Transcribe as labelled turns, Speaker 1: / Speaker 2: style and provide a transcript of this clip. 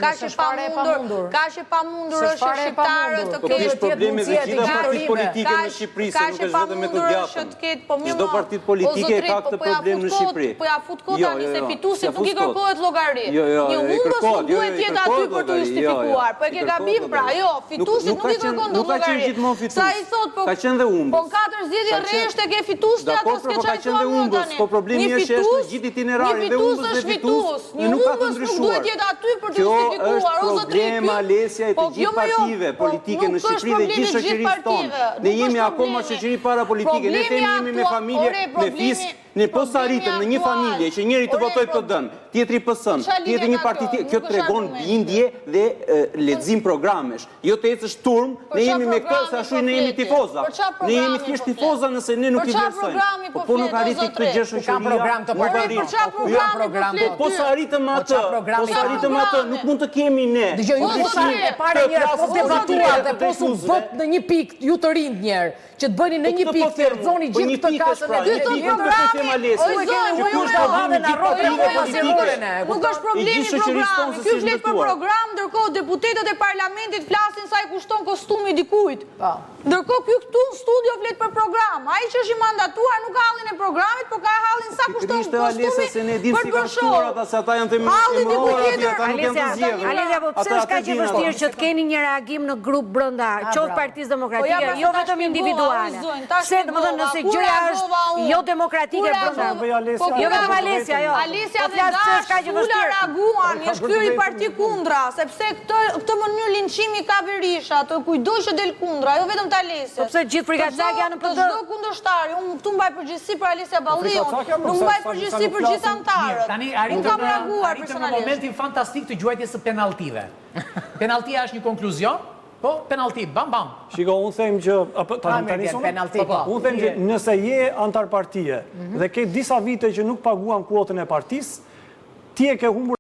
Speaker 1: Ka që pa mundur është shqiptarët të
Speaker 2: ketë probleme dhe gjitha partit politike në Shqipëri, se nuk është vetëm me të djatën. Çdo partit politike ka këtë problem në Shqipëri.
Speaker 1: Po ja fut kod tani se fituesit nuk i kërkohet llogari. Një humbës nuk duhet të jetë aty për të justifikuar. Po e ke gabim pra, fituesit nuk i kërkon dot llogari. Sa i thot po.
Speaker 2: Ka qenë dhe humbës.
Speaker 1: Po 4 zgjedhje rresht e ke fitues atë s'ke
Speaker 2: ka qenë dhe humbës, po problemi është në gjithë itinerarin dhe humbës dhe fitus.
Speaker 1: Një humbës nuk duhet të jetë aty për të justifikuar.
Speaker 2: Është problema lesja e të gjithë partive politike në Shqipëri dhe gjithë shoqërisë tonë. Ne jemi akoma shoqëri parapolitike, ne jemi me familje, me fis, ne po sa arritëm në një familje që njëri të votoj PD-n, tjetri PS-n, tjetri një parti tjetër, kjo tregon bindje dhe lexim programesh. Jo të ecësh turm, ne jemi me këtë se ashtu ne jemi tifoza. Ne jemi thjesht tifoza nëse ne nuk i vlerësojmë. Po nuk arriti këtë gjë shoqëria. Po sa arritëm atë, nuk mund të kemi ne.
Speaker 3: Dëgjoj, e pare njëra, po debatuar dhe po su vot në një pikë, ju të rinë njerë, që të bëni në një pikë të rëzoni gjithë këtë kasën e
Speaker 1: gjithë programi, nuk është problemi programi, kjo flet për program, ndërkohë deputetët e parlamentit flasin sa i kushton kostumi dikujt. Ndërkohë kjo këtu në studio flet për program, ai që është i mandatuar nuk ka hallin e programit, po ka hallin sa kushton kostumi për bërshorë. Halli dikujt tjetër.
Speaker 4: Alesia, po pse është kaq e vështirë që të keni një reagim në grup brenda qoftë Partisë Demokratike, jo vetëm individuale. Se domethënë nëse gjëja është jo demokratike brenda. Jo vetëm Alesia, jo.
Speaker 1: Alesia dhe Dash ula reaguan, është kthyer parti kundra, sepse këtë mënyrë linçimi ka Berisha, të kujdo që del kundra, jo vetëm të Alesia.
Speaker 4: Sepse gjithë frikatsak janë në PD.
Speaker 1: Çdo kundërshtari, unë këtu mbaj përgjegjësi për Alesia Balliun, nuk mbaj përgjegjësi për gjithë anëtarët. Nuk kam reaguar personalisht.
Speaker 3: Në momentin fantastik të gjuajtjes së penaltive. Penaltia është një konkluzion? Po, penalti, bam, bam.
Speaker 5: Shiko, unë them që... Unë them që nëse je antar partije dhe ke disa vite që nuk paguan kuotën e partisë, ti e ke humbur